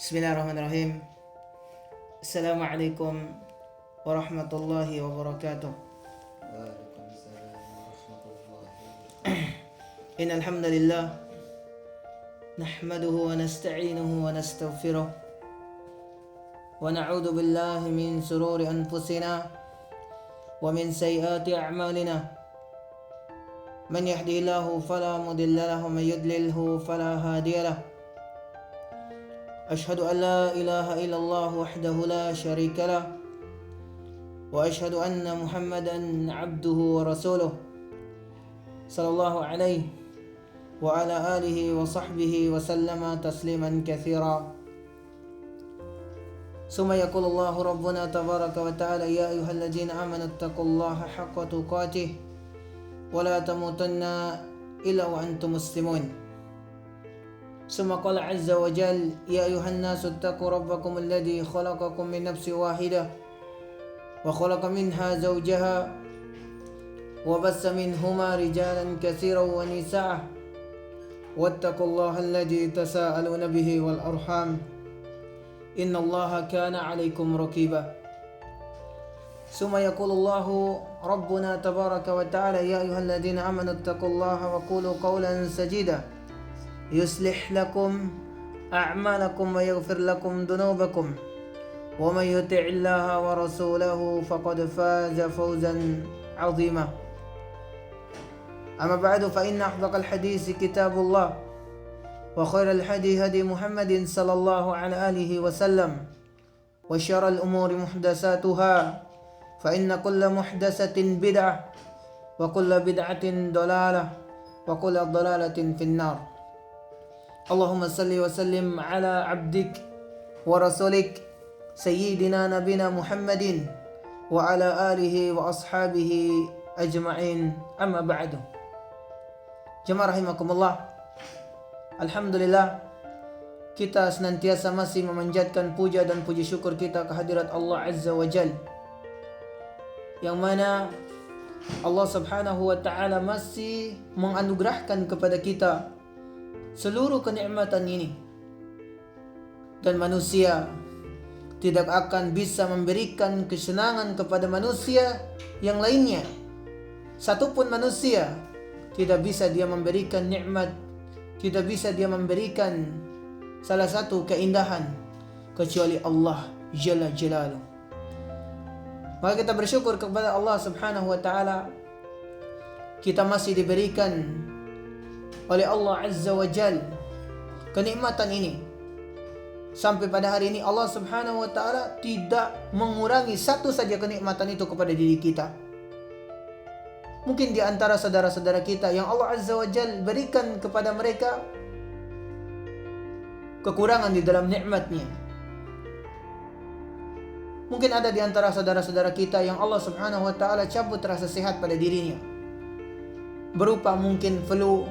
Bismillahirrahmanirrahim. Assalamualaikum warahmatullahi wabarakatuh. Waalaikumsalam warahmatullahi wabarakatuh. Innal hamdalillah nahmaduhu wa nasta'inuhu wa nastaghfiruh wa na'udzu billahi min shururi anfusina wa min sayyiati a'malina. Man yahdihillahu fala mudilla lahu wa man yudlilhu fala hadiya lahu. أشهد أن لا إله إلا الله وحده لا شريك له وأشهد أن محمدا عبده ورسوله صلى الله عليه وعلى آله وصحبه وسلم تسليما كثيرا. ثم يقول الله ربنا تبارك وتعالى: يا أيها الذين آمنوا اتقوا الله حق تقاته ولا تموتن إلا وأنتم مسلمون. ثم قال عز وجل: يا أيها الناس اتقوا ربكم الذي خلقكم من نفس واحدة وخلق منها زوجها وبث منهما رجالا كثيرا ونساء واتقوا الله الذي تساءلون به والأرحام إن الله كان عليكم رقيبا. ثم يقول الله ربنا تبارك وتعالى: يا أيها الذين آمنوا اتقوا الله وقولوا قولا سديدا يصلح لكم أعمالكم ويغفر لكم ذنوبكم ومن يطع الله ورسوله فقد فاز فوزا عظيما. أما بعد فإن أصدق الحديث كتاب الله وخير الهدي هدي محمد صلى الله عليه آله وسلم وشر الأمور محدثاتها فإن كل محدثة بدعة وكل بدعة ضلالة وكل ضلالة في النار. اللهم صل وسلم على عبدك ورسولك سيدنا نبينا محمد وعلى آله وأصحابه أجمعين. أما بعد. Jemaah rahimakumullah. Alhamdulillah, kita senantiasa masih memanjatkan puja dan puji syukur kita kehadirat Allah Azza wa Jal, yang mana Allah Subhanahu wa Ta'ala masih menganugerahkan kepada kita seluruh kenikmatan ini, dan manusia tidak akan bisa memberikan kesenangan kepada manusia yang lainnya. Satupun manusia tidak bisa dia memberikan nikmat, tidak bisa dia memberikan salah satu keindahan kecuali Allah Jalla Jalaluh. Maka kita bersyukur kepada Allah Subhanahu wa Ta'ala, kita masih diberikan oleh Allah Azza wa Jal kenikmatan ini. Sampai pada hari ini Allah Subhanahu wa Ta'ala tidak mengurangi satu saja kenikmatan itu kepada diri kita. Mungkin di antara saudara-saudara kita yang Allah Azza wa Jal berikan kepada mereka kekurangan di dalam nikmatnya. Mungkin ada di antara saudara-saudara kita yang Allah Subhanahu wa Ta'ala cabut rasa sehat pada dirinya, berupa mungkin flu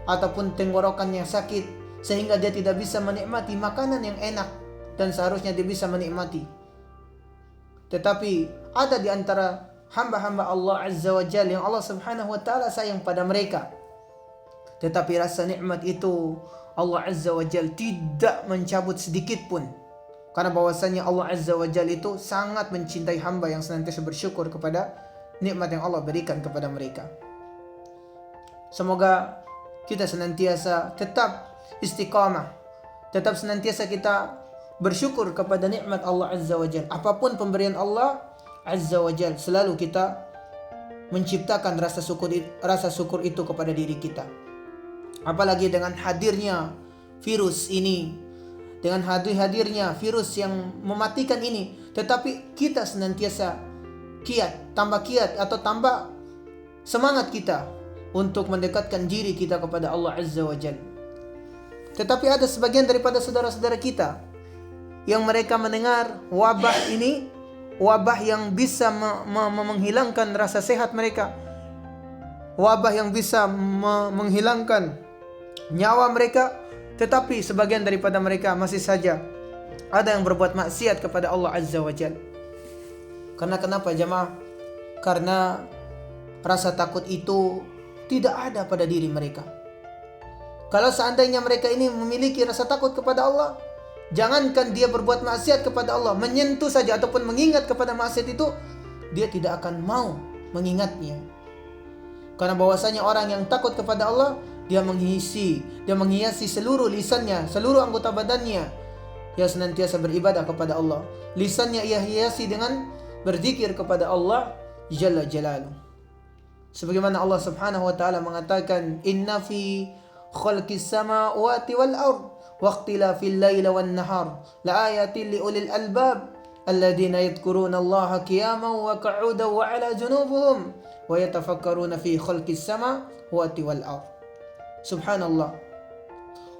ataupun tenggorokannya sakit, sehingga dia tidak bisa menikmati makanan yang enak dan seharusnya dia bisa menikmati. Tetapi ada di antara hamba-hamba Allah Azza wa Jalla yang Allah Subhanahu wa Ta'ala sayang pada mereka, tetapi rasa nikmat itu Allah Azza wa Jalla tidak mencabut sedikit pun, karena bahwasanya Allah Azza wa Jalla itu sangat mencintai hamba yang senantiasa bersyukur kepada nikmat yang Allah berikan kepada mereka. Semoga kita senantiasa tetap istiqamah, tetap senantiasa kita bersyukur kepada nikmat Allah Azza wa Jalla. Apapun pemberian Allah Azza wa Jalla, selalu kita menciptakan rasa syukur itu kepada diri kita. Apalagi dengan hadirnya virus ini, dengan hadirnya virus yang mematikan ini, tetapi kita senantiasa tambah kiat atau tambah semangat kita untuk mendekatkan diri kita kepada Allah Azza wa Jalla. Tetapi ada sebagian daripada saudara-saudara kita yang mereka mendengar wabah ini, wabah yang bisa menghilangkan rasa sehat mereka, wabah yang bisa menghilangkan nyawa mereka, tetapi sebagian daripada mereka masih saja ada yang berbuat maksiat kepada Allah Azza wa Jalla. Karena kenapa jemaah? Karena rasa takut itu tidak ada pada diri mereka. Kalau seandainya mereka ini memiliki rasa takut kepada Allah, Jangankan dia berbuat maksiat kepada Allah, menyentuh saja ataupun mengingat kepada maksiat itu, dia tidak akan mau mengingatnya. Karena bahwasanya orang yang takut kepada Allah, dia menghiasi seluruh lisannya, seluruh anggota badannya, ia senantiasa beribadah kepada Allah. Lisannya ia hiasi dengan berzikir kepada Allah Jalla Jalaluh. Sebagaimana Allah Subhanahu wa taala mengatakan, "Inna fi khalqis samawati wal ard wa ikhtilafil laili wan nahar la ayatin liulil albab alladzina yadhkuruna Allaha qiyaman wa qu'udan wa 'ala junubuhum wa yatafakkaruna fi khalqis samawati wal ard." Subhanallah.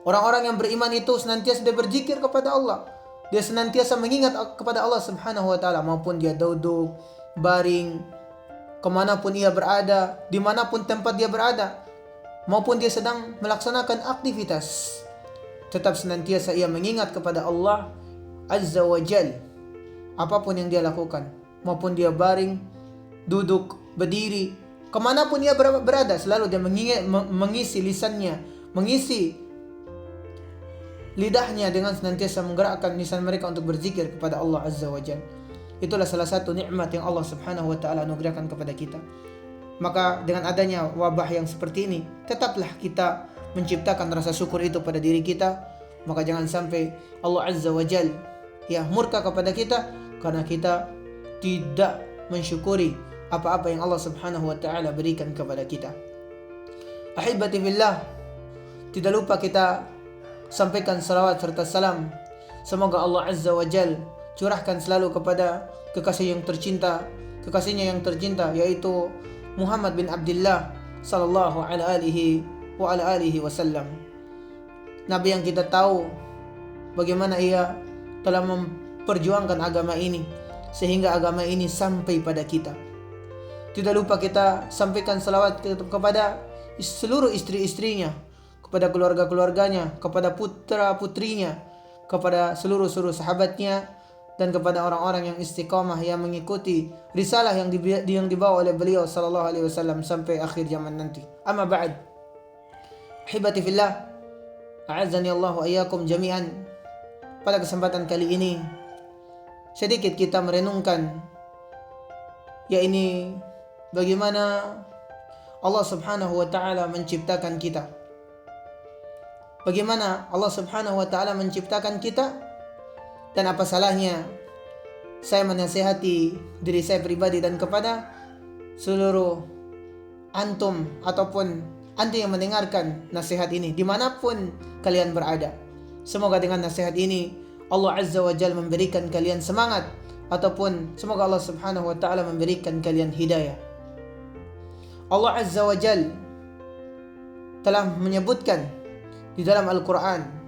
Orang-orang yang beriman itu senantiasa dia berzikir kepada Allah. Dia senantiasa mengingat kepada Allah Subhanahu wa taala, maupun dia duduk, baring, kemanapun ia berada, dimanapun tempat dia berada, maupun dia sedang melaksanakan aktivitas, tetap senantiasa ia mengingat kepada Allah Azza wa Jal. Apapun yang dia lakukan, maupun dia baring, duduk, berdiri, kemanapun ia berada, selalu dia mengisi lisannya, mengisi lidahnya dengan senantiasa menggerakkan lisan mereka untuk berzikir kepada Allah Azza wa Jal. Itulah salah satu nikmat yang Allah Subhanahu wa taala anugerahkan kepada kita. Maka dengan adanya wabah yang seperti ini, tetaplah kita menciptakan rasa syukur itu pada diri kita. Maka jangan sampai Allah Azza wa Jal murka kepada kita karena kita tidak mensyukuri apa-apa yang Allah Subhanahu wa taala berikan kepada kita. Ahibati fillah, tidak lupa kita sampaikan salawat serta salam. Semoga Allah Azza wa Jal curahkan selalu kepada kekasihnya yang tercinta, yaitu Muhammad bin Abdullah sallallahu alaihi wasallam. Nabi yang kita tahu bagaimana ia telah memperjuangkan agama ini sehingga agama ini sampai pada kita. Tidak lupa kita sampaikan salawat kepada seluruh istri-istrinya, kepada keluarga-keluarganya, kepada putra-putrinya, kepada seluruh sahabatnya, dan kepada orang-orang yang istiqamah yang mengikuti risalah yang dibawa oleh beliau sallallahu alaihi wasallam sampai akhir zaman nanti. Amma ba'd. Ahibati fillah, a'azzani Allah wa iyyakum jami'an. Pada kesempatan kali ini sedikit kita merenungkan yakni bagaimana Allah Subhanahu wa taala menciptakan kita. Bagaimana Allah Subhanahu wa taala menciptakan kita, dan apa salahnya saya menasihati diri saya pribadi dan kepada seluruh antum ataupun antum yang mendengarkan nasihat ini dimanapun kalian berada. Semoga dengan nasihat ini Allah Azza wa Jalla memberikan kalian semangat, ataupun semoga Allah Subhanahu wa taala memberikan kalian hidayah. Allah Azza wa Jalla telah menyebutkan di dalam Al-Quran.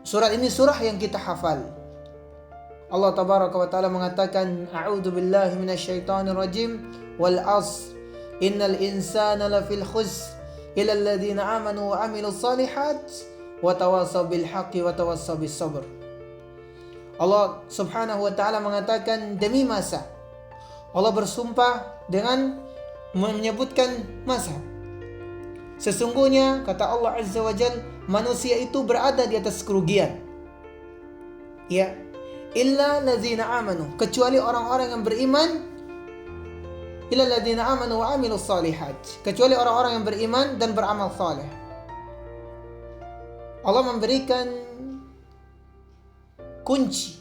Surat ini surah yang kita hafal. Allah Tabaraka wa Ta'ala mengatakan, A'udzu billahi minasyaitonir rajim, wal 'ashr, innal insana lafil khusr, illa alladziina amanu wa 'amilus shalihat wa tawassaw bil haqqi wa tawassaw bis sabr. Allah Subhanahu wa Ta'ala mengatakan demi masa. Allah bersumpah dengan menyebutkan masa. Sesungguhnya kata Allah Azza wa Jalla, manusia itu berada di atas kerugian. Ya, illa ladzina amanu, kecuali orang-orang yang beriman. Illa ladzina amanu wa amilus shalihat, kecuali orang-orang yang beriman dan beramal saleh. Allah memberikan kunci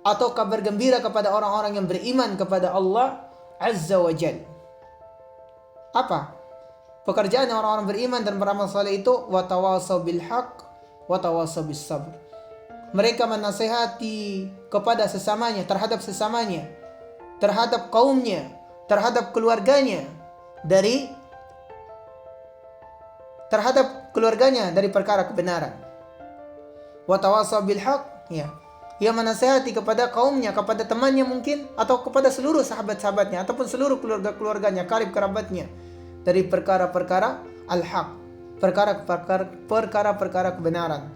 atau kabar gembira kepada orang-orang yang beriman kepada Allah Azza wa Jalla. Apa pekerjaan orang-orang beriman dan beramal saleh itu? Wa tawasaw bil haqq wa tawasaw bis sabr. Mereka menasihati kepada sesamanya, terhadap sesamanya, terhadap kaumnya, terhadap keluarganya dari perkara kebenaran. Wa tawasaw bil haqq, ya. Ia menasihati kepada kaumnya, kepada temannya mungkin, atau kepada seluruh sahabat-sahabatnya, ataupun seluruh keluarga-keluarganya, karib kerabatnya, dari perkara-perkara al-haq, perkara-perkara kebenaran.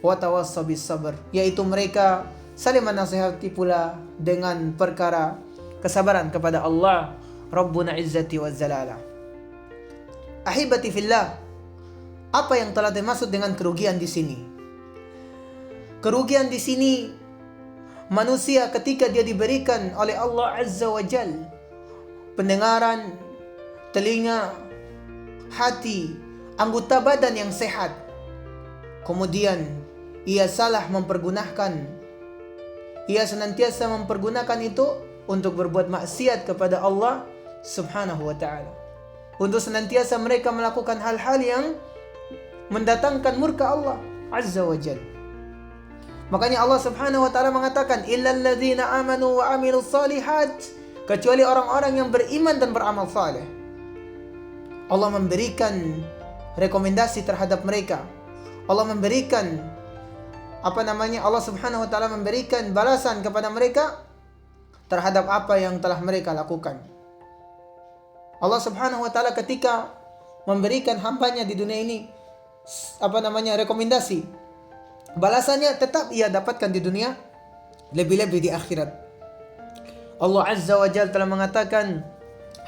Wa tawassaw bis sabr, yaitu mereka saling menasihati pula dengan perkara kesabaran kepada Allah Rabbuna Izzati wa Zalala. Ahibati fillah, apa yang telah dimaksud dengan kerugian di sini? Kerugian di sini manusia ketika dia diberikan oleh Allah Azza wa Jal pendengaran, telinga, hati, anggota badan yang sehat, kemudian ia salah mempergunakan, ia senantiasa mempergunakan itu untuk berbuat maksiat kepada Allah Subhanahu wa ta'ala, untuk senantiasa mereka melakukan hal-hal yang mendatangkan murka Allah Azza wa Jalla. Makanya Allah Subhanahu wa taala mengatakan illal ladzina amanu wa amilus solihat, kecuali orang-orang yang beriman dan beramal saleh. Allah memberikan rekomendasi terhadap mereka. Allah memberikan Allah Subhanahu wa taala memberikan balasan kepada mereka terhadap apa yang telah mereka lakukan. Allah Subhanahu wa taala ketika memberikan hambanya di dunia ini rekomendasi, balasannya tetap ia dapatkan di dunia, lebih-lebih di akhirat. Allah Azza wa Jalla telah mengatakan,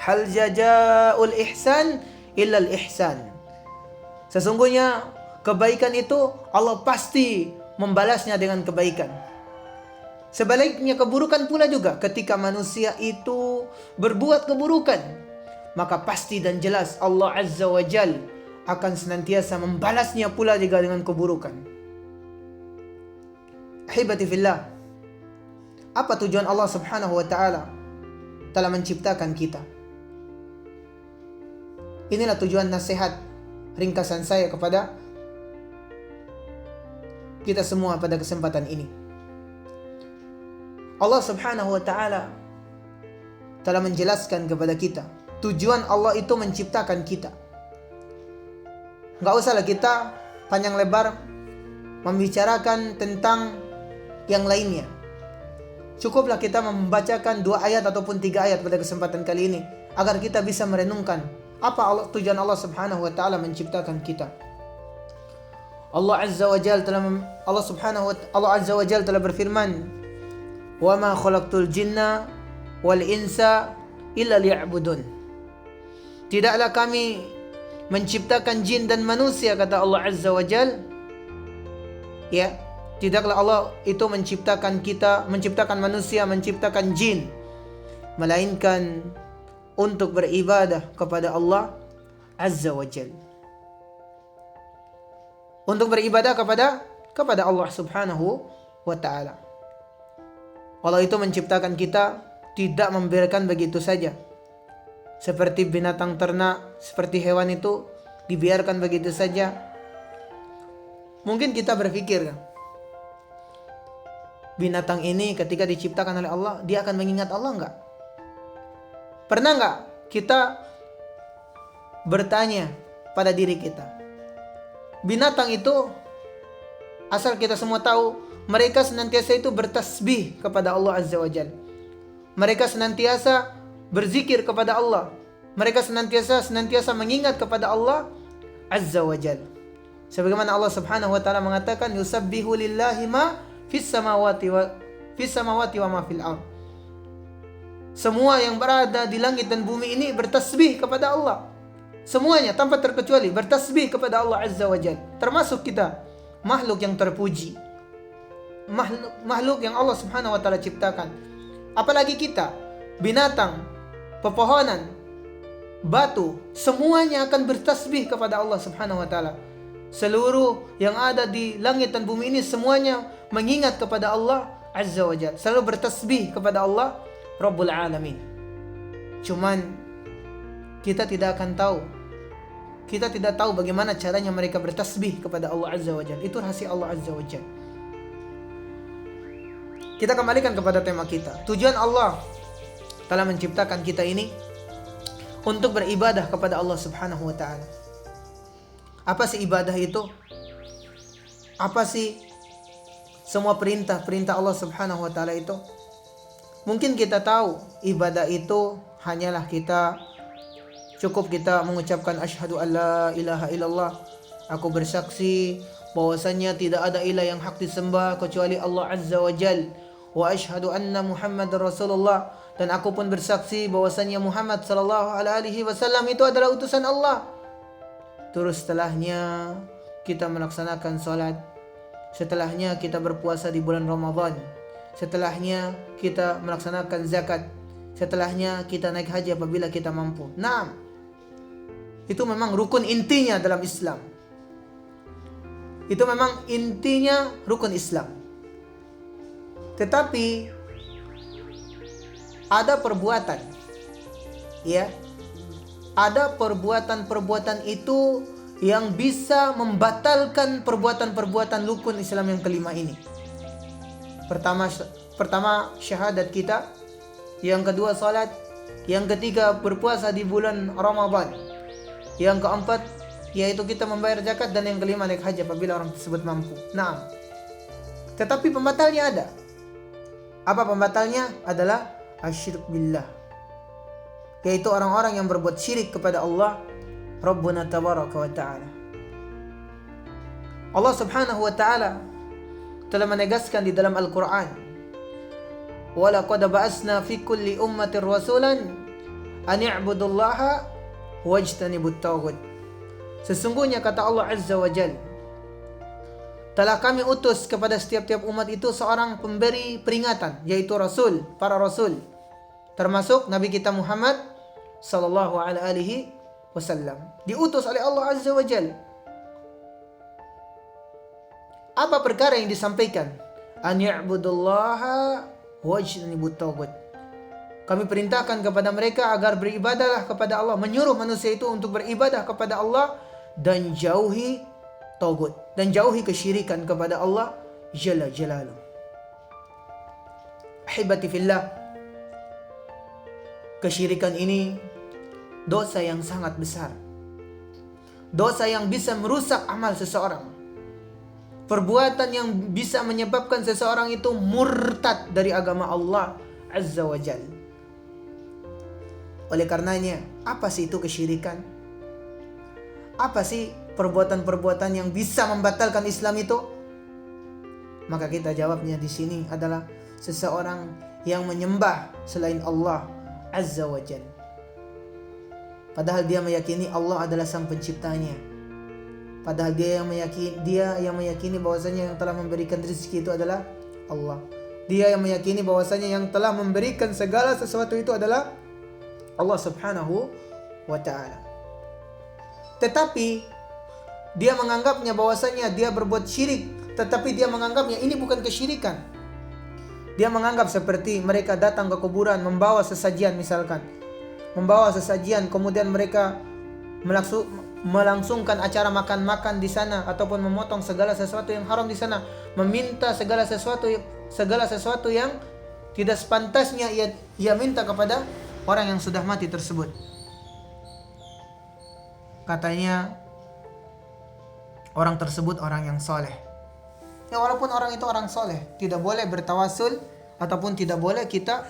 hal jazaa'ul ihsan illa al-ihsan. Sesungguhnya kebaikan itu Allah pasti membalasnya dengan kebaikan. Sebaliknya keburukan pula juga, ketika manusia itu berbuat keburukan, maka pasti dan jelas Allah Azza wa Jalla akan senantiasa membalasnya pula juga dengan keburukan. Ahibati fillah, apa tujuan Allah Subhanahu wa taala telah menciptakan kita? Inilah tujuan nasihat ringkasan saya kepada kita semua pada kesempatan ini. Allah Subhanahu wa taala telah menjelaskan kepada kita tujuan Allah itu menciptakan kita. Enggak usahlah kita panjang lebar membicarakan tentang yang lainnya. Cukuplah kita membacakan 2 ayat ataupun 3 ayat pada kesempatan kali ini agar kita bisa merenungkan apa tujuan Allah Subhanahu wa taala menciptakan kita. Allah Azza wa Jalla telah berfirman, "Wa ma khalaqtul jinna wal insa illa liya'budun." Tidaklah kami menciptakan jin dan manusia, kata Allah Azza wa Jalla. Ya, tidaklah Allah itu menciptakan kita, menciptakan manusia, menciptakan jin, melainkan untuk beribadah kepada Allah Azza wa Jalla. Untuk beribadah kepada Allah Subhanahu wa taala. Allah itu menciptakan kita tidak membiarkan begitu saja. Seperti binatang ternak, seperti hewan itu dibiarkan begitu saja. Mungkin kita berpikir, binatang ini ketika diciptakan oleh Allah, dia akan mengingat Allah enggak? Pernah enggak kita bertanya pada diri kita? Binatang itu, asal kita semua tahu, mereka senantiasa itu bertasbih kepada Allah Azza wa Jalla. Mereka senantiasa berzikir kepada Allah. Mereka senantiasa mengingat kepada Allah Azza wa Jalla. Sebagaimana Allah Subhanahu wa taala mengatakan, yusabbihu lillahi ma fis samawati wa ma fil ardh. Semua yang berada di langit dan bumi ini bertasbih kepada Allah. Semuanya tanpa terkecuali bertasbih kepada Allah Azza wa Jalla. Termasuk kita, makhluk yang terpuji, makhluk yang Allah Subhanahu wa taala ciptakan. Apalagi kita, binatang, pepohonan, batu, semuanya akan bertasbih kepada Allah Subhanahu wa taala. Seluruh yang ada di langit dan bumi ini semuanya mengingat kepada Allah Azza wa Jalla, selalu bertasbih kepada Allah Rabbul Alamin. Cuman kita tidak akan tahu, kita tidak tahu bagaimana caranya mereka bertasbih kepada Allah Azza wa Jalla. Itu rahasia Allah Azza wa Jalla. Kita kembalikan kepada tema kita. Tujuan Allah telah menciptakan kita ini untuk beribadah kepada Allah Subhanahu wa taala. Apa sih ibadah itu? Apa sih semua perintah Allah Subhanahu wa taala itu? Mungkin kita tahu ibadah itu hanyalah cukup kita mengucapkan asyhadu alla ilaha illallah, aku bersaksi bahwasanya tidak ada ilah yang hak disembah kecuali Allah Azza wa Jalla, wa asyhadu anna Muhammadar Rasulullah, dan aku pun bersaksi bahwasanya Muhammad sallallahu alaihi wasallam itu adalah utusan Allah. Terus setelahnya kita melaksanakan salat, setelahnya kita berpuasa di bulan Ramadan, setelahnya kita melaksanakan zakat, setelahnya kita naik haji apabila kita mampu. Naam, itu memang rukun intinya dalam Islam. Itu memang intinya rukun Islam. Tetapi ada perbuatan, ya, ada perbuatan-perbuatan itu yang bisa membatalkan perbuatan-perbuatan rukun Islam yang kelima ini. Pertama syahadat kita, yang kedua salat, yang ketiga berpuasa di bulan Ramadan, yang keempat yaitu kita membayar zakat, dan yang kelima naik haji apabila orang tersebut mampu. Nah, tetapi pembatalnya ada. Apa pembatalnya? Adalah asyirk billah, yaitu orang-orang yang berbuat syirik kepada Allah Rabbuna tabaraka wa ta'ala. Allah subhanahu wa ta'ala telah menegaskan di dalam Al-Quran, وَلَقَدْ بَعَثْنَا فِي كُلِّ أُمَّةٍ رَسُولًا أَنِ اعْبُدُوا اللَّهَ وَاجْتَنِبُوا الطَّاغُوتَ. Sesungguhnya kata Allah Azza wa Jalla, telah kami utus kepada setiap-tiap umat itu seorang pemberi peringatan, yaitu Rasul, para Rasul, termasuk Nabi kita Muhammad sallallahu alaihi wasallam, diutus oleh Allah Azza wa Jalla. Apa perkara yang disampaikan? An ya'budullaha wajtanibut taghut. Kami perintahkan kepada mereka agar beribadahlah kepada Allah, menyuruh manusia itu untuk beribadah kepada Allah dan jauhi taghut, dan jauhi kesyirikan kepada Allah Jalla Jalaluh. Ahibati fillah, kesyirikan ini dosa yang sangat besar, dosa yang bisa merusak amal seseorang, perbuatan yang bisa menyebabkan seseorang itu murtad dari agama Allah Azza wa Jalla. Oleh karenanya, apa sih itu kesyirikan? Apa sih perbuatan-perbuatan yang bisa membatalkan Islam itu? Maka kita jawabnya di sini adalah seseorang yang menyembah selain Allah Azza wa Jalla, padahal dia meyakini Allah adalah sang penciptanya. Padahal dia yang meyakini bahwasanya yang telah memberikan rezeki itu adalah Allah. Dia yang meyakini bahwasanya yang telah memberikan segala sesuatu itu adalah Allah Subhanahu wa ta'ala. Tetapi dia menganggapnya bahwasanya dia berbuat syirik, tetapi dia menganggapnya ini bukan kesyirikan. Dia menganggap seperti mereka datang ke kuburan membawa sesajian, misalkan membawa sesajian, kemudian mereka melangsungkan acara makan-makan di sana, ataupun memotong segala sesuatu yang haram di sana, meminta segala sesuatu yang tidak sepantasnya ia minta kepada orang yang sudah mati tersebut. Katanya orang tersebut orang yang soleh. Ya, walaupun orang itu orang soleh, tidak boleh bertawasul ataupun tidak boleh kita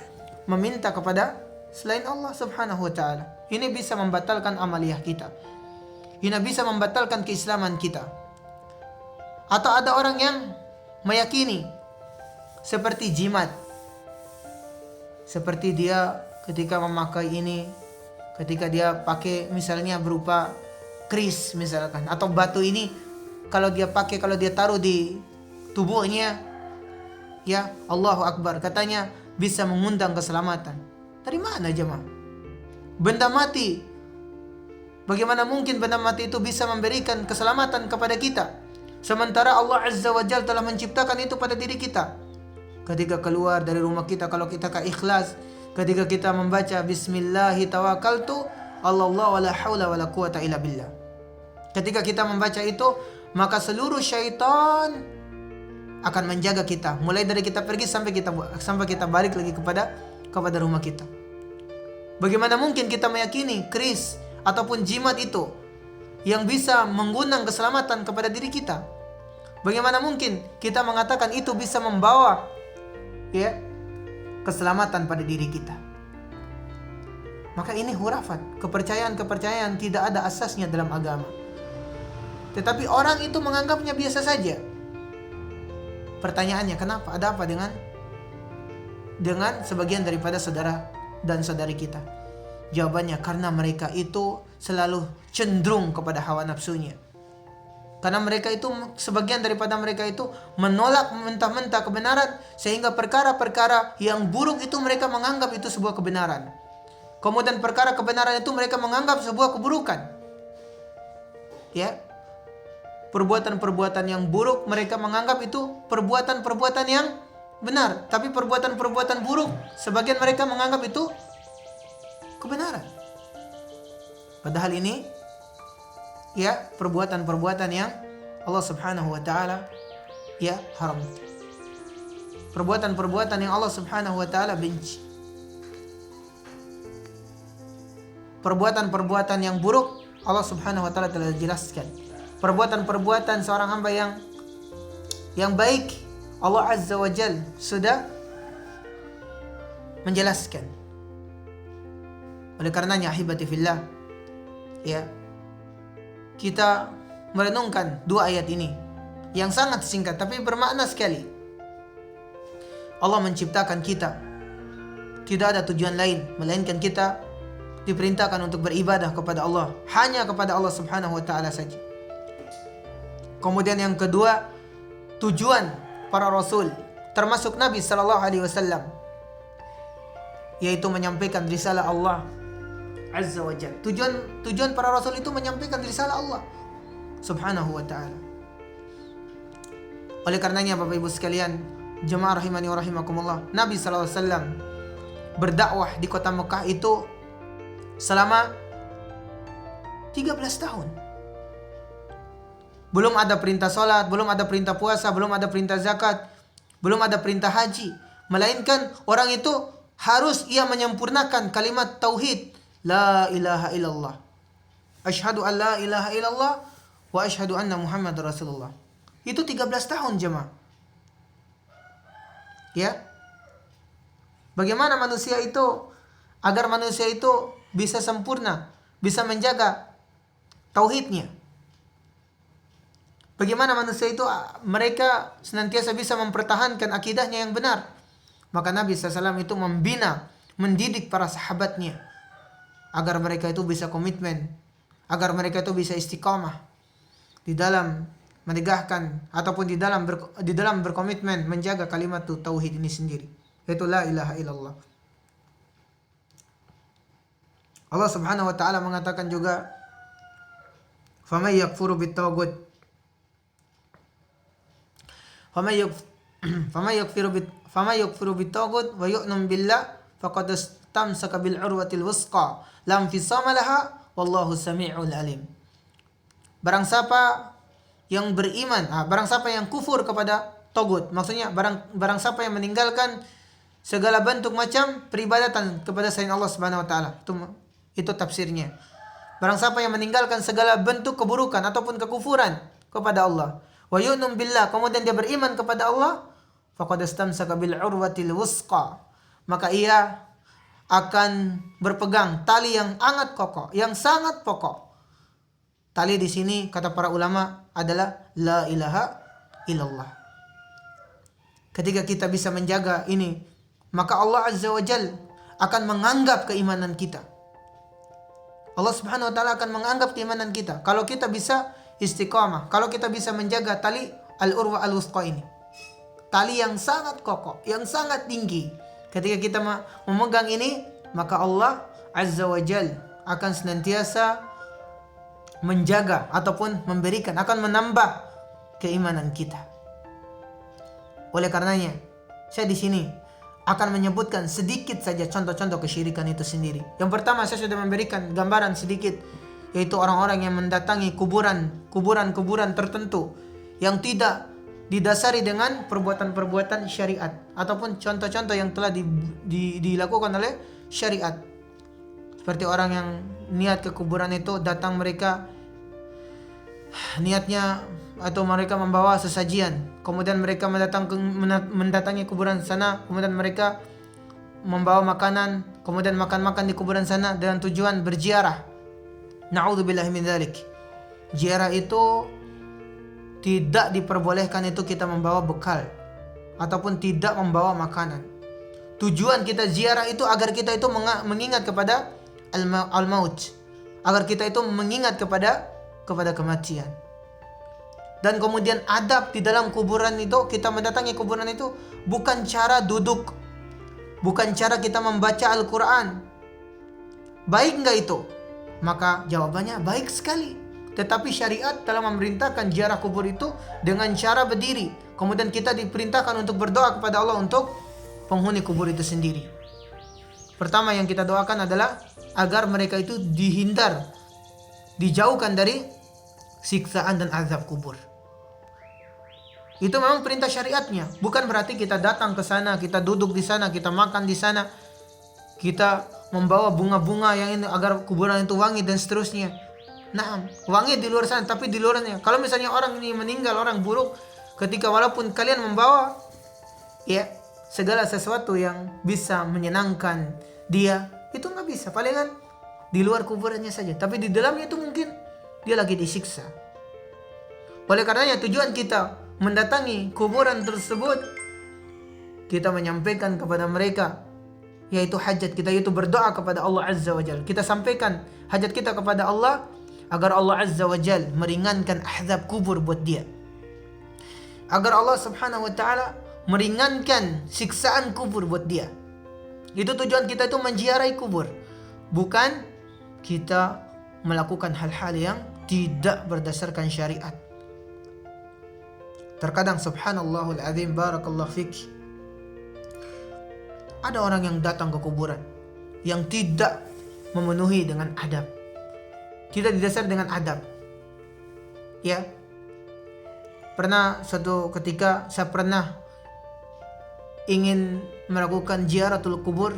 meminta kepada selain Allah Subhanahu wa ta'ala. Ini bisa membatalkan amaliyah kita, ini bisa membatalkan keislaman kita. Atau ada orang yang meyakini seperti jimat, seperti dia ketika memakai ini, ketika dia pakai misalnya berupa keris misalkan, atau batu ini, kalau dia pakai, kalau dia taruh di tubuhnya, ya Allahu Akbar, katanya bisa mengundang keselamatan. Dari mana jemaah? Benda mati, bagaimana mungkin benda mati itu bisa memberikan keselamatan kepada kita, sementara Allah Azza wa Jalla telah menciptakan itu pada diri kita. Ketika keluar dari rumah kita, kalau kita ikhlas, ketika kita membaca Bismillahi tawakkaltu Allah wala haula wala quwata illa billah, ketika kita membaca itu, maka seluruh syaitan akan menjaga kita, mulai dari kita pergi sampai kita balik lagi kepada rumah kita. Bagaimana mungkin kita meyakini keris ataupun jimat itu yang bisa mengundang keselamatan kepada diri kita? Bagaimana mungkin kita mengatakan itu bisa membawa keselamatan pada diri kita? Maka ini hurafat, kepercayaan-kepercayaan tidak ada asasnya dalam agama. Tetapi orang itu menganggapnya biasa saja. Pertanyaannya, kenapa? Ada apa dengan sebagian daripada saudara dan saudari kita? Jawabannya, karena mereka itu selalu cenderung kepada hawa nafsunya. Karena mereka itu, sebagian daripada mereka itu menolak mentah-mentah kebenaran, sehingga perkara-perkara yang buruk itu mereka menganggap itu sebuah kebenaran. Kemudian perkara kebenaran itu mereka menganggap sebuah keburukan. Ya. Perbuatan-perbuatan yang buruk mereka menganggap itu perbuatan-perbuatan yang benar. Tapi perbuatan-perbuatan buruk sebagian mereka menganggap itu kebenaran. Padahal ini ya perbuatan-perbuatan yang Allah Subhanahu wa taala ya haram. Perbuatan-perbuatan yang Allah Subhanahu wa taala benci. Perbuatan-perbuatan yang buruk Allah Subhanahu wa taala telah jelaskan. Perbuatan-perbuatan seorang hamba yang baik Allah Azza wa Jal sudah menjelaskan. Oleh karenanya ahibati fillah, ya, kita merenungkan dua ayat ini yang sangat singkat tapi bermakna sekali. Allah menciptakan kita, tidak ada tujuan lain melainkan kita diperintahkan untuk beribadah kepada Allah, hanya kepada Allah Subhanahu wa taala saja. Kemudian yang kedua, tujuan para rasul termasuk Nabi sallallahu alaihi wasallam yaitu menyampaikan risalah Allah Azza wa Jalla. Tujuan para rasul itu menyampaikan risalah Allah Subhanahu wa taala. Oleh karenanya Bapak Ibu sekalian, jemaah rahimani wa rahimakumullah, Nabi sallallahu alaihi wasallam berdakwah di kota Mekah itu selama 13 tahun. Belum ada perintah salat, belum ada perintah puasa, belum ada perintah zakat, belum ada perintah haji, melainkan orang itu harus ia menyempurnakan kalimat tauhid, la ilaha illallah, asyhadu an la ilaha illallah wa asyhadu anna Muhammad Rasulullah. Itu 13 tahun jemaah. Ya. Bagaimana manusia itu, agar manusia itu bisa sempurna, bisa menjaga tauhidnya. Bagaimana manusia itu mereka senantiasa bisa mempertahankan akidahnya yang benar. Maka Nabi SAW itu membina, mendidik para sahabatnya agar mereka itu bisa komitmen, agar mereka itu bisa istiqamah di dalam menegakkan ataupun di dalam berkomitmen menjaga kalimat tauhid ini sendiri, yaitu la ilaha illallah. Allah Subhanahu wa taala mengatakan juga, "Faman yakfuru bit-taghut Fama yakfiru bit-taghut wa yu'min billah faqad istamsaka bil urwatil wusqa lam fisama laha wallahu sami'ul alim." Barang siapa yang beriman, barang siapa yang kufur kepada taghut, maksudnya barang siapa yang meninggalkan segala bentuk macam peribadatan kepada selain Allah Subhanahu wa taala. Itu tafsirnya. Barang siapa yang meninggalkan segala bentuk keburukan ataupun kekufuran kepada Allah, wa yu'min billah, kemudian dia beriman kepada Allah, faqad istamsaka bil urwatil wusqa, maka ia akan berpegang tali yang sangat kokoh, yang sangat pokok. Tali di sini kata para ulama adalah la ilaha illallah. Ketika kita bisa menjaga ini, maka Allah Azza wa Jalla akan menganggap keimanan kita. Allah Subhanahu wa taala akan menganggap keimanan kita kalau kita bisa istiqamah, kalau kita bisa menjaga tali al-urwa al-wusqa ini. Tali yang sangat kokoh, yang sangat tinggi. Ketika kita memegang ini, maka Allah Azza wa Jalla akan senantiasa menjaga ataupun memberikan, akan menambah keimanan kita. Oleh karenanya, saya di sini akan menyebutkan sedikit saja contoh-contoh kesyirikan itu sendiri. Yang pertama, saya sudah memberikan gambaran sedikit, yaitu orang-orang yang mendatangi kuburan tertentu yang tidak didasari dengan perbuatan-perbuatan syariat ataupun contoh-contoh yang telah dilakukan oleh syariat. Seperti orang yang niat ke kuburan itu, datang mereka niatnya atau mereka membawa sesajian, kemudian mereka mendatangi kuburan sana, kemudian mereka membawa makanan, kemudian makan di kuburan sana dengan tujuan berziarah. Na'udzubillahi min dzalik. Ziarah itu tidak diperbolehkan itu kita membawa bekal ataupun tidak membawa makanan. Tujuan kita ziarah itu agar kita itu mengingat kepada al-maut, agar kita itu mengingat kepada kematian. dan kemudian adab di dalam kuburan itu, kita mendatangi kuburan itu bukan cara duduk, bukan cara kita membaca Al-Quran. Baik nggak itu? Maka jawabannya baik sekali. Tetapi syariat telah memerintahkan ziarah kubur itu dengan cara berdiri. Kemudian kita diperintahkan untuk berdoa kepada Allah untuk penghuni kubur itu sendiri. Pertama yang kita doakan adalah agar mereka itu dijauhkan dari siksaan dan azab kubur. Itu memang perintah syariatnya. Bukan berarti kita datang ke sana, kita duduk di sana, kita makan di sana, kita membawa bunga-bunga yang ini agar kuburan itu wangi dan seterusnya. Nah, wangi di luar sana, tapi di luarnya. Kalau misalnya orang ini meninggal, orang buruk, ketika walaupun kalian membawa ya segala sesuatu yang bisa menyenangkan dia, itu nggak bisa. Palingan di luar kuburannya saja, tapi di dalamnya itu mungkin dia lagi disiksa. Oleh karenanya tujuan kita mendatangi kuburan tersebut, kita menyampaikan kepada mereka yaitu hajat kita, yaitu berdoa kepada Allah Azza wa Jal. Kita sampaikan hajat kita kepada Allah agar Allah Azza wa Jal meringankan azab kubur buat dia, agar Allah Subhanahu wa Ta'ala meringankan siksaan kubur buat dia. Itu tujuan kita itu menziarahi kubur, bukan kita melakukan hal-hal yang tidak berdasarkan syariat. Terkadang subhanallahul azim, barakallahu fik, ada orang yang datang ke kuburan yang tidak memenuhi dengan adab, tidak didasari dengan adab. Ya, pernah suatu ketika saya pernah ingin melakukan ziaratul kubur.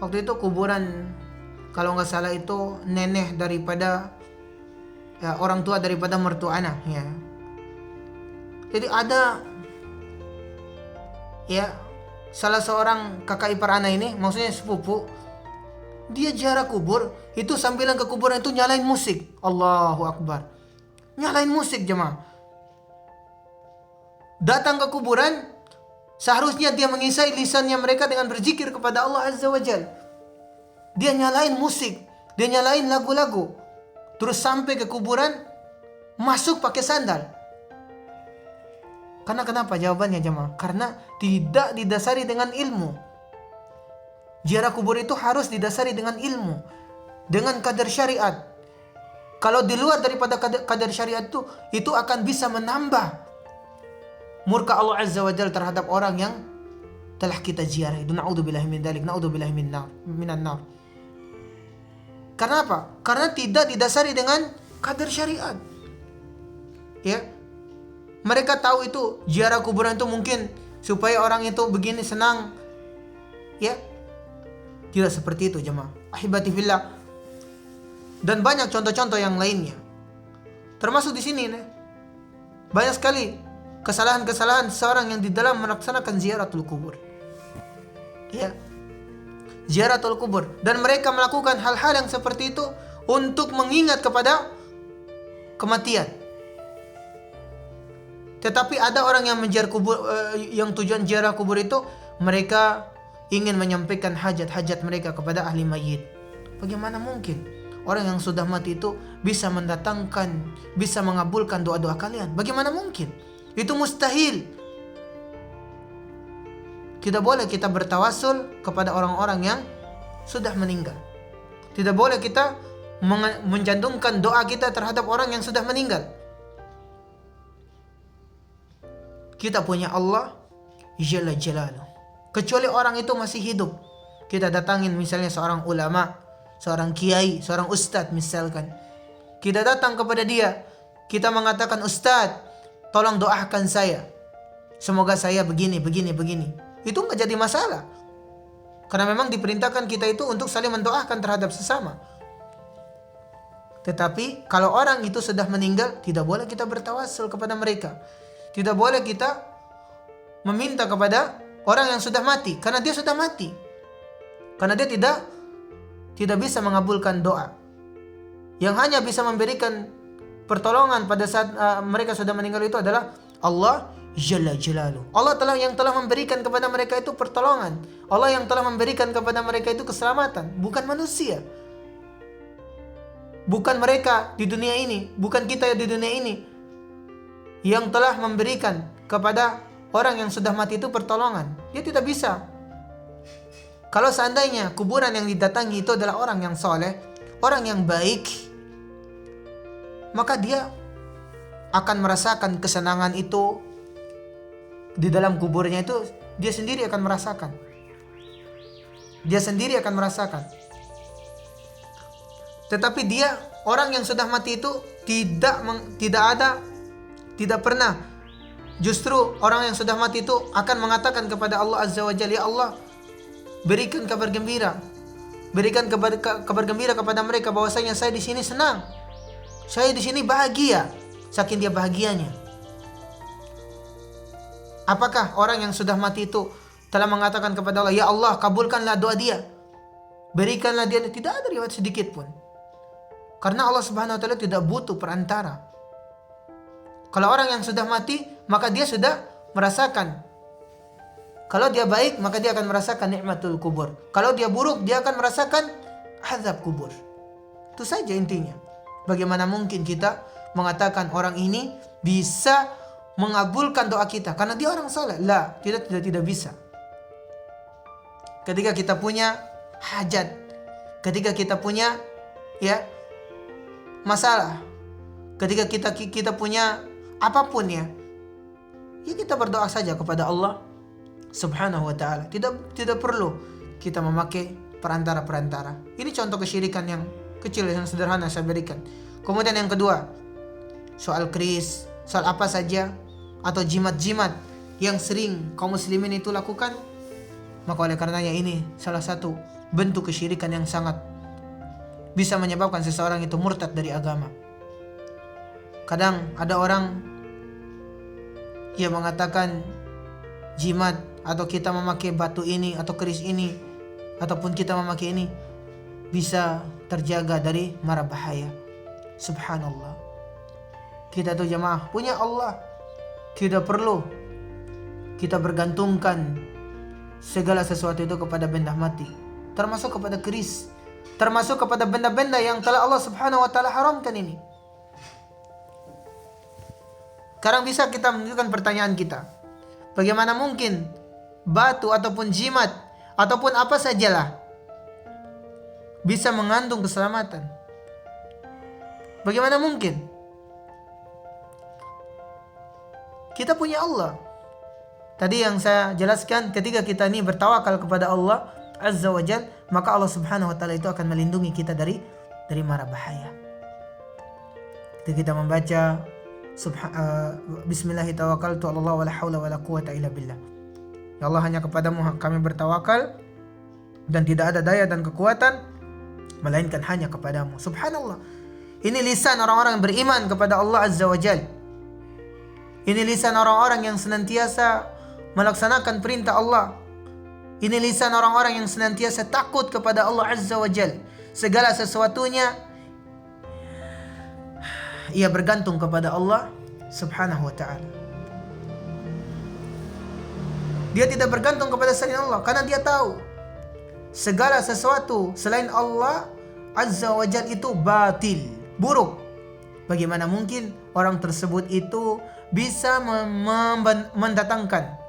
Waktu itu kuburan, kalau nggak salah itu nenek daripada ya, orang tua daripada mertua anak ya. Jadi ada ya salah seorang kakak ipar anak ini, maksudnya sepupu, dia ziarah kubur itu sambilan ke kuburan itu nyalain musik. Allahu Akbar, nyalain musik jemaah. Datang ke kuburan, seharusnya dia mengisi lisannya mereka dengan berzikir kepada Allah Azza wa Jal. Dia nyalain musik, dia nyalain lagu-lagu. Terus sampai ke kuburan, masuk pakai sandal. Karena kenapa? Jawabannya jemaah, karena tidak didasari dengan ilmu. Ziarah kubur itu harus didasari dengan ilmu, dengan kadar syariat. Kalau di luar daripada kadar syariat itu akan bisa menambah murka Allah Azza wa Jalla terhadap orang yang telah kita ziarahi. Na'udzubillahi min dzalik, na'udzubillahi minan nar. Karena apa? Karena tidak didasari dengan kadar syariat. Ya. Mereka tahu itu ziarah kuburan itu mungkin supaya orang itu begini senang. Ya. Tidak seperti itu jemaah. Ahibati fillah. Dan banyak contoh-contoh yang lainnya. Termasuk di sini nih. Banyak sekali kesalahan-kesalahan seorang yang di dalam melaksanakan ziaratul kubur. Ya. Ziaratul kubur, dan mereka melakukan hal-hal yang seperti itu untuk mengingat kepada kematian. Tetapi ada orang yang menziarah kubur, yang tujuan ziarah kubur itu mereka ingin menyampaikan hajat-hajat mereka kepada ahli mayit. Bagaimana mungkin orang yang sudah mati itu bisa mendatangkan, bisa mengabulkan doa-doa kalian? Bagaimana mungkin? Itu mustahil. Tidak boleh kita bertawasul kepada orang-orang yang sudah meninggal. Tidak boleh kita mencantumkan doa kita terhadap orang yang sudah meninggal. Kita punya Allah Jalla Jalaluh. Kecuali orang itu masih hidup, kita datangin misalnya seorang ulama, seorang kiai, seorang ustadz misalkan. Kita datang kepada dia, kita mengatakan, "Ustadz, tolong doakan saya. Semoga saya begini. Itu nggak jadi masalah. Karena memang diperintahkan kita itu untuk saling mendoakan terhadap sesama. Tetapi kalau orang itu sudah meninggal, tidak boleh kita bertawasul kepada mereka. Tidak boleh kita meminta kepada orang yang sudah mati, karena dia sudah mati. Karena dia tidak bisa mengabulkan doa. Yang hanya bisa memberikan pertolongan pada saat mereka sudah meninggal itu adalah Allah Jalla Jalaluh. Allah yang telah memberikan kepada mereka itu pertolongan. Allah yang telah memberikan kepada mereka itu keselamatan, bukan manusia. Bukan mereka di dunia ini, bukan kita di dunia ini. yang telah memberikan kepada orang yang sudah mati itu pertolongan. Dia tidak bisa. Kalau seandainya kuburan yang didatangi itu adalah orang yang soleh, orang yang baik, maka dia akan merasakan kesenangan itu di dalam kuburnya itu. Dia sendiri akan merasakan. Dia sendiri akan merasakan. Tetapi dia, orang yang sudah mati itu tidak pernah. Justru orang yang sudah mati itu akan mengatakan kepada Allah Azza wa Jalla, ya Allah, berikan kabar gembira. Berikan kabar gembira kepada mereka bahwasanya saya di sini senang. Saya di sini bahagia. Saking dia bahagianya. Apakah orang yang sudah mati itu telah mengatakan kepada Allah, ya Allah, kabulkanlah doa dia, berikanlah dia? Tidak ada riwayat sedikit pun. Karena Allah Subhanahu wa taala tidak butuh perantara. Kalau orang yang sudah mati, maka dia sudah merasakan. Kalau dia baik, maka dia akan merasakan nikmatul kubur. Kalau dia buruk, dia akan merasakan azab kubur. Itu saja intinya. Bagaimana mungkin kita mengatakan orang ini bisa mengabulkan doa kita karena dia orang saleh? La, tidak bisa. Ketika kita punya hajat, ketika kita punya masalah, ketika kita punya apapun ya kita berdoa saja kepada Allah Subhanahu wa taala. Tidak perlu kita memakai perantara-perantara. Ini contoh kesyirikan yang kecil, yang sederhana saya berikan. Kemudian yang kedua, soal keris, soal apa saja atau jimat-jimat yang sering kaum muslimin itu lakukan, maka oleh karenanya ini salah satu bentuk kesyirikan yang sangat bisa menyebabkan seseorang itu murtad dari agama. Kadang ada orang yang mengatakan jimat atau kita memakai batu ini atau keris ini ataupun kita memakai ini bisa terjaga dari mara bahaya. Subhanallah. Kita tuh jemaah punya Allah. Tidak perlu kita bergantungkan segala sesuatu itu kepada benda mati, termasuk kepada keris, termasuk kepada benda-benda yang telah Allah Subhanahu wa taala haramkan ini. Sekarang bisa kita menunjukkan pertanyaan kita. Bagaimana mungkin batu ataupun jimat ataupun apa sajalah bisa mengandung keselamatan? Bagaimana mungkin? Kita punya Allah. Tadi yang saya jelaskan, ketika kita ini bertawakal kepada Allah Azza wa Jal, maka Allah Subhanahu wa taala itu akan melindungi kita dari mara bahaya. Ketika kita membaca Bismillahirrahmanirrahim, Allah wala haula wala quwata illa billah. Ya Allah, hanya kepadamu kami bertawakal dan tidak ada daya dan kekuatan melainkan hanya kepadamu. Subhanallah. Ini lisan orang-orang yang beriman kepada Allah Azza wa Jal. Ini lisan orang-orang yang senantiasa melaksanakan perintah Allah. Ini lisan orang-orang yang senantiasa takut kepada Allah Azza wa Jal. Segala sesuatunya ia bergantung kepada Allah Subhanahu wa ta'ala. Dia tidak bergantung kepada selain Allah karena dia tahu segala sesuatu selain Allah Azza wa Jal itu batil, buruk. Bagaimana mungkin orang tersebut itu bisa mendatangkan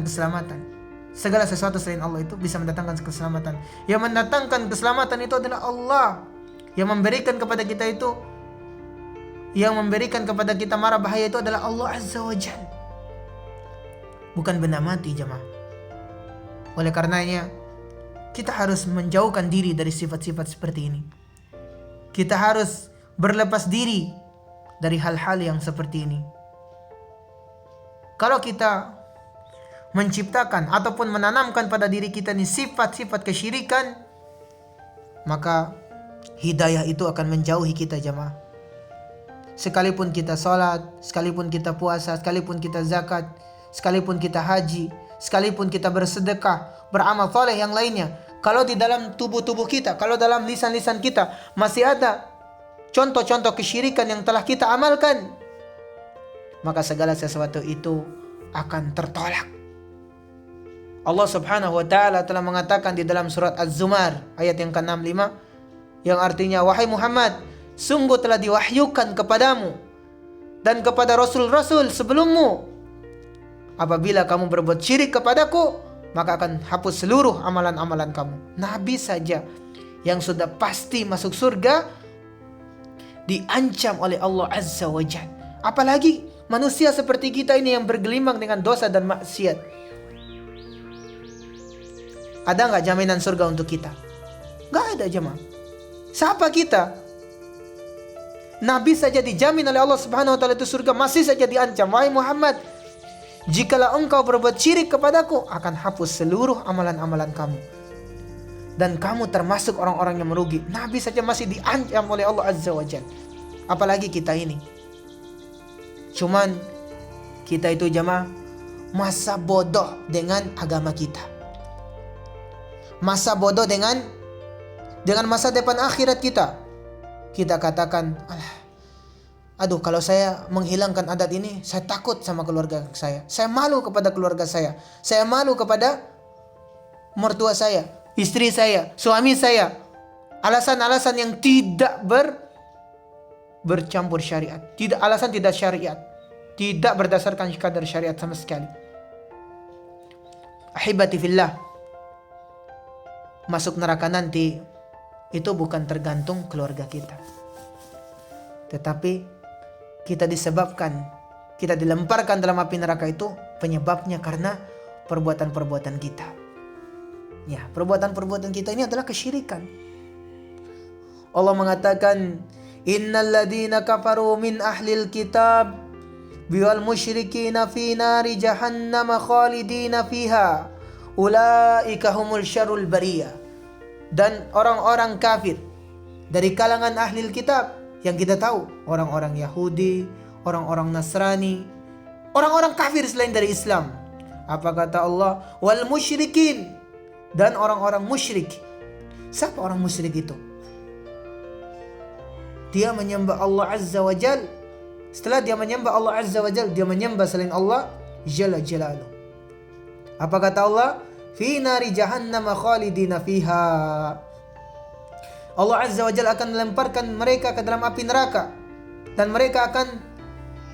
keselamatan? Segala sesuatu selain Allah itu bisa mendatangkan keselamatan. Yang mendatangkan keselamatan itu adalah Allah. Yang memberikan kepada kita itu, yang memberikan kepada kita mara bahaya itu adalah Allah Azza wa Jalla. Bukan benda mati, jemaah. Oleh karenanya kita harus menjauhkan diri dari sifat-sifat seperti ini. Kita harus berlepas diri dari hal-hal yang seperti ini. Kalau kita menciptakan ataupun menanamkan pada diri kita ini sifat-sifat kesyirikan, maka hidayah itu akan menjauhi kita, jemaah. Sekalipun kita sholat, sekalipun kita puasa, sekalipun kita zakat, sekalipun kita haji, sekalipun kita bersedekah, beramal soleh yang lainnya, kalau di dalam tubuh-tubuh kita, kalau dalam lisan-lisan kita masih ada contoh-contoh kesyirikan yang telah kita amalkan, maka segala sesuatu itu akan tertolak. Allah Subhanahu wa ta'ala telah mengatakan di dalam surat Az-Zumar ayat yang ke-65, yang artinya, wahai Muhammad, sungguh telah diwahyukan kepadamu dan kepada rasul-rasul sebelummu. Apabila kamu berbuat syirik kepadaku, maka akan hapus seluruh amalan-amalan kamu. Nabi saja yang sudah pasti masuk surga diancam oleh Allah Azza wa Jalla. Apalagi manusia seperti kita ini yang bergelimang dengan dosa dan maksiat. Ada nggak jaminan surga untuk kita? Nggak ada, jemaah. Siapa kita? Nabi saja dijamin oleh Allah Subhanahu wa taala itu surga, masih saja diancam. Wahai Muhammad, jikalau engkau berbuat syirik kepadaku, akan hapus seluruh amalan-amalan kamu. Dan kamu termasuk orang-orang yang merugi. Nabi saja masih diancam oleh Allah Azza wa Jalla. Apalagi kita ini. Cuman kita itu jemaah masa bodoh dengan agama kita. Masa bodoh dengan masa depan akhirat kita. Kita katakan, aduh kalau saya menghilangkan adat ini, saya takut sama keluarga saya. Saya malu kepada keluarga saya. Saya malu kepada mertua saya, istri saya, suami saya. Alasan-alasan yang tidak bercampur syariat. Alasan tidak syariat. Tidak berdasarkan kadar syariat sama sekali. Ahibati fillah. Masuk neraka nanti itu bukan tergantung keluarga kita, tetapi kita dilemparkan dalam api neraka itu penyebabnya karena perbuatan-perbuatan kita. Ya, perbuatan-perbuatan kita ini adalah kesyirikan. Allah mengatakan, innal ladzina kafaru min ahlil kitab wal musyrikina fi nari jahannam khalidina fiha ulaika humul syarrul bariyah. Dan orang-orang kafir dari kalangan ahlil kitab yang kita tahu, orang-orang Yahudi, orang-orang Nasrani, orang-orang kafir selain dari Islam. Apa kata Allah? Wal musyrikin, dan orang-orang musyrik. Siapa orang musyrik itu? Dia menyembah Allah Azza wa Jal. Setelah dia menyembah Allah Azza wa Jal, dia menyembah selain Allah Jalla Jalaluh. Apa kata Allah? Fi nari jahannam khalidina fiha. Allah Azza wa Jalla akan melemparkan mereka ke dalam api neraka, dan mereka akan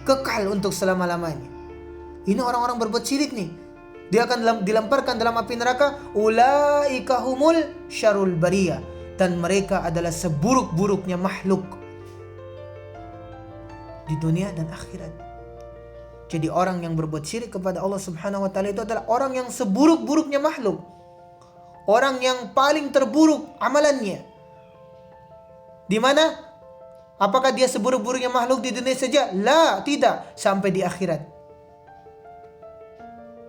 kekal untuk selama-lamanya. Ini orang-orang berbuat syirik nih. Dia akan dilemparkan dalam api neraka. Ulaika humul syarrul bariyah, dan mereka adalah seburuk-buruknya makhluk di dunia dan akhirat. Jadi orang yang berbuat syirik kepada Allah Subhanahu wa taala itu adalah orang yang seburuk-buruknya makhluk. Orang yang paling terburuk amalannya. Di mana? Apakah dia seburuk-buruknya makhluk di dunia saja? La, tidak, sampai di akhirat.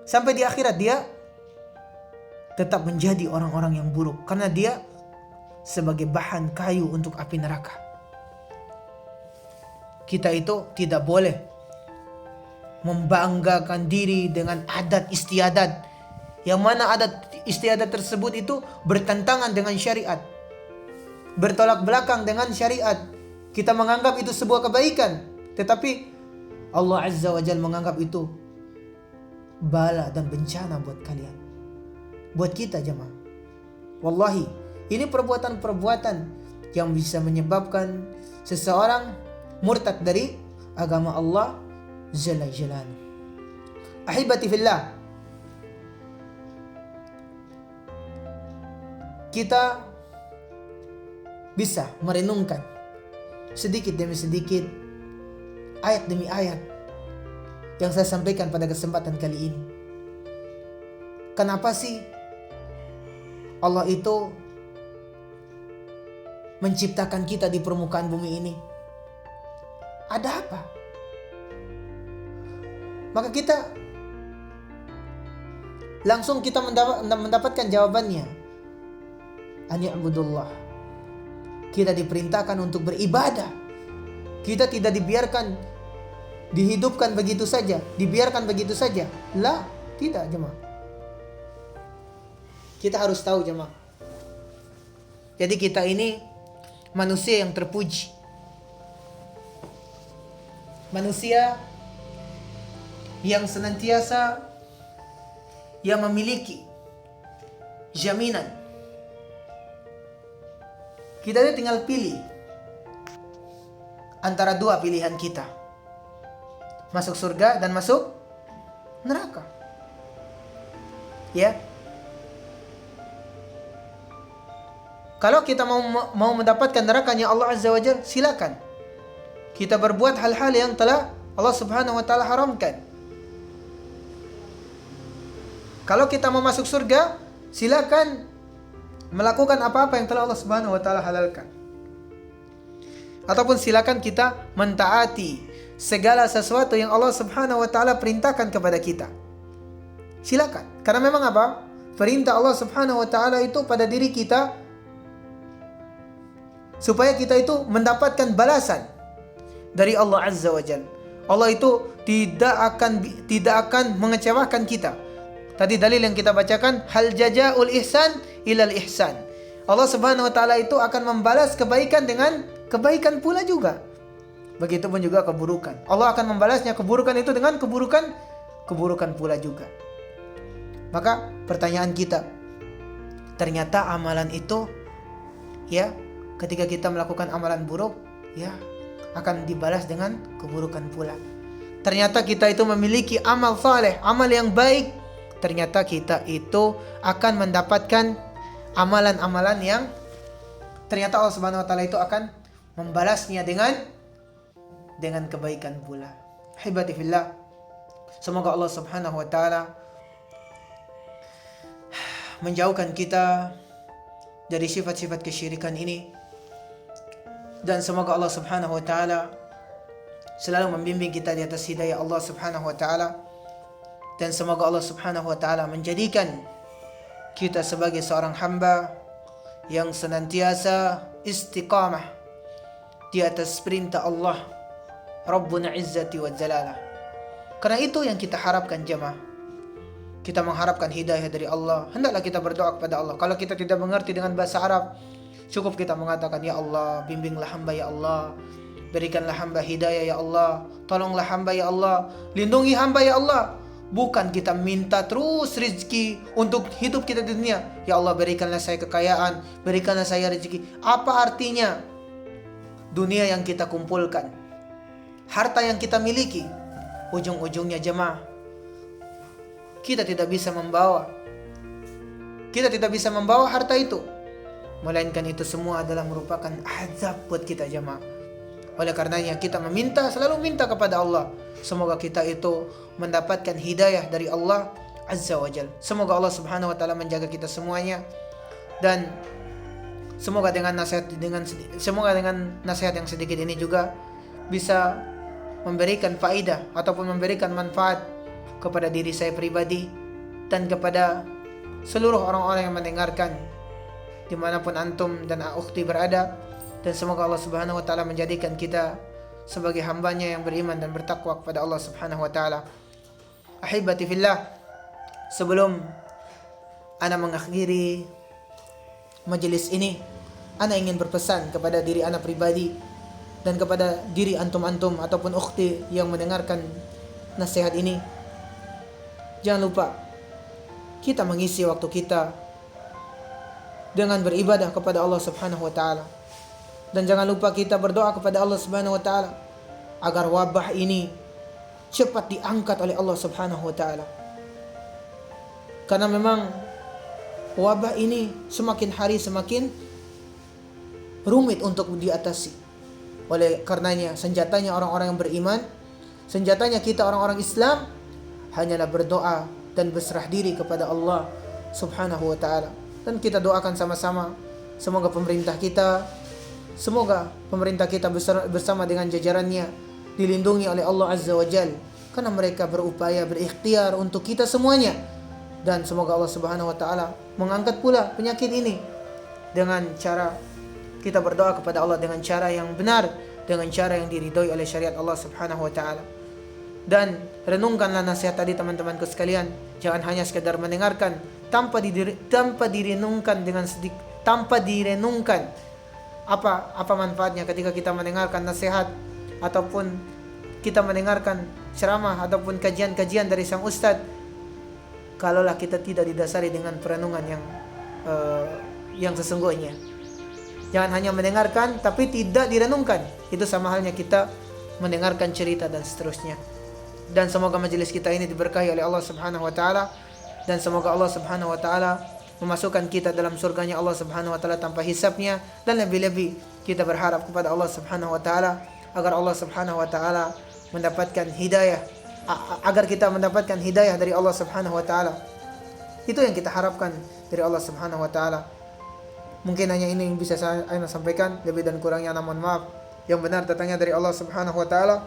Sampai di akhirat dia tetap menjadi orang-orang yang buruk karena dia sebagai bahan kayu untuk api neraka. Kita itu tidak boleh membanggakan diri dengan adat istiadat, yang mana adat istiadat tersebut itu bertentangan dengan syariat, bertolak belakang dengan syariat. Kita menganggap itu sebuah kebaikan, tetapi Allah Azza wa Jalla menganggap itu bala dan bencana buat kalian, buat kita jemaah. Wallahi, ini perbuatan-perbuatan yang bisa menyebabkan seseorang murtad dari agama Allah Jalla Jalaluh. Ahibati fillah, kita bisa merenungkan sedikit demi sedikit, ayat demi ayat yang saya sampaikan pada kesempatan kali ini. Kenapa sih Allah itu menciptakan kita di permukaan bumi ini? Ada apa? Maka kita langsung mendapatkan jawabannya. An ya'budullah. Kita diperintahkan untuk beribadah. Kita tidak dibiarkan dihidupkan begitu saja, dibiarkan begitu saja. La, tidak jemaah. Kita harus tahu jemaah. Jadi kita ini manusia yang terpuji. Manusia yang senantiasa yang memiliki jaminan. Kita tinggal pilih antara dua pilihan kita. Masuk surga dan masuk neraka. Ya. Kalau kita mau mendapatkan nerakanya Allah Azza wa Jalla, silakan. Kita berbuat hal-hal yang telah Allah Subhanahu wa taala haramkan. Kalau kita mau masuk surga, silakan melakukan apa-apa yang telah Allah Subhanahu wa taala halalkan. Ataupun silakan kita mentaati segala sesuatu yang Allah Subhanahu wa taala perintahkan kepada kita. Silakan. Karena memang apa? Perintah Allah Subhanahu wa taala itu pada diri kita supaya kita itu mendapatkan balasan dari Allah Azza wa Jalla. Allah itu tidak akan mengecewakan kita. Tadi dalil yang kita bacakan, hal jazaa'ul ihsan ilal ihsan. Allah Subhanahu wa taala itu akan membalas kebaikan dengan kebaikan pula juga. Begitupun juga keburukan. Allah akan membalasnya keburukan itu dengan keburukan pula juga. Maka pertanyaan kita, ternyata amalan itu ya, ketika kita melakukan amalan buruk ya akan dibalas dengan keburukan pula. Ternyata kita itu memiliki amal saleh, amal yang baik, ternyata kita itu akan mendapatkan amalan-amalan yang ternyata Allah Subhanahu wa taala itu akan membalasnya dengan kebaikan pula. Hibati fillah. Semoga Allah Subhanahu wa taala menjauhkan kita dari sifat-sifat kesyirikan ini, dan semoga Allah Subhanahu wa taala selalu membimbing kita di atas hidayah Allah Subhanahu wa taala, dan semoga Allah Subhanahu wa taala menjadikan kita sebagai seorang hamba yang senantiasa istiqamah di atas perintah Allah Rabbuna Izzati wa Jalalah. Karena itu yang kita harapkan jemaah. Kita mengharapkan hidayah dari Allah. Hendaklah kita berdoa kepada Allah. Kalau kita tidak mengerti dengan bahasa Arab, cukup kita mengatakan, ya Allah, bimbinglah hamba ya Allah, berikanlah hamba hidayah ya Allah, tolonglah hamba ya Allah, lindungi hamba ya Allah. Bukan kita minta terus rezeki untuk hidup kita di dunia. Ya Allah, berikanlah saya kekayaan, berikanlah saya rezeki. Apa artinya dunia yang kita kumpulkan, harta yang kita miliki, ujung-ujungnya jemaah kita tidak bisa membawa harta itu, melainkan itu semua adalah merupakan azab buat kita jemaah. Oleh karenanya kita selalu minta kepada Allah, semoga kita itu mendapatkan hidayah dari Allah Azza wa Jalla. Semoga Allah Subhanahu wa taala menjaga kita semuanya, dan semoga dengan nasihat yang sedikit ini juga bisa memberikan faedah ataupun memberikan manfaat kepada diri saya pribadi dan kepada seluruh orang-orang yang mendengarkan dimanapun antum dan ukhti berada. Dan semoga Allah Subhanahu wa taala menjadikan kita sebagai hambanya yang beriman dan bertakwa kepada Allah Subhanahu wa taala. Ahibati fillah, sebelum ana mengakhiri majelis ini, ana ingin berpesan kepada diri ana pribadi dan kepada diri antum-antum ataupun ukhti yang mendengarkan nasihat ini. Jangan lupa kita mengisi waktu kita dengan beribadah kepada Allah Subhanahu wa taala. Dan jangan lupa kita berdoa kepada Allah Subhanahu wa taala agar wabah ini cepat diangkat oleh Allah Subhanahu wa taala. Karena memang wabah ini semakin hari semakin rumit untuk diatasi. Oleh karenanya senjatanya orang-orang yang beriman, senjatanya kita orang-orang Islam hanyalah berdoa dan berserah diri kepada Allah Subhanahu wa taala. Dan kita doakan sama-sama semoga pemerintah kita bersama dengan jajarannya dilindungi oleh Allah Azza wa Jalla, karena mereka berupaya berikhtiar untuk kita semuanya. Dan semoga Allah Subhanahu wa taala mengangkat pula penyakit ini dengan cara kita berdoa kepada Allah dengan cara yang benar, dengan cara yang diridhoi oleh syariat Allah Subhanahu wa taala. Dan renungkanlah nasihat tadi teman-temanku sekalian. Jangan hanya sekedar mendengarkan tanpa direnungkan apa manfaatnya ketika kita mendengarkan nasihat ataupun kita mendengarkan ceramah ataupun kajian-kajian dari sang ustadz, kalaulah kita tidak didasari dengan perenungan yang sesungguhnya. Jangan hanya mendengarkan tapi tidak direnungkan. Itu sama halnya kita mendengarkan cerita dan seterusnya. Dan semoga majelis kita ini diberkahi oleh Allah Subhanahu wa taala, dan semoga Allah Subhanahu wa taala memasukkan kita dalam surganya Allah Subhanahu wa taala tanpa hisabnya, dan lebih-lebih kita berharap kepada Allah Subhanahu wa taala agar Allah Subhanahu wa taala mendapatkan hidayah, agar kita mendapatkan hidayah dari Allah Subhanahu wa taala. Itu yang kita harapkan dari Allah Subhanahu wa taala. Mungkin hanya ini yang bisa saya sampaikan, lebih dan kurangnya mohon maaf. Yang benar datangnya dari Allah Subhanahu wa taala.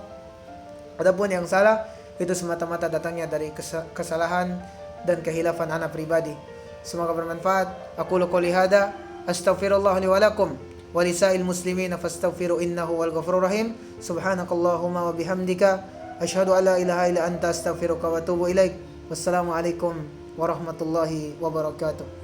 Adapun yang salah itu semata-mata datangnya dari kesalahan dan kehilafan ana pribadi. Semoga bermanfaat. Aqulu qouli hada astaghfirullah li wa lakum wa lisa'il muslimin fastaghfiru innahu wal ghafurur rahim. Subhanakallahumma wa bihamdika asyhadu an la ilaha illa anta astaghfiruka wa atubu ilaik. Wassalamu alaikum warahmatullahi wabarakatuh.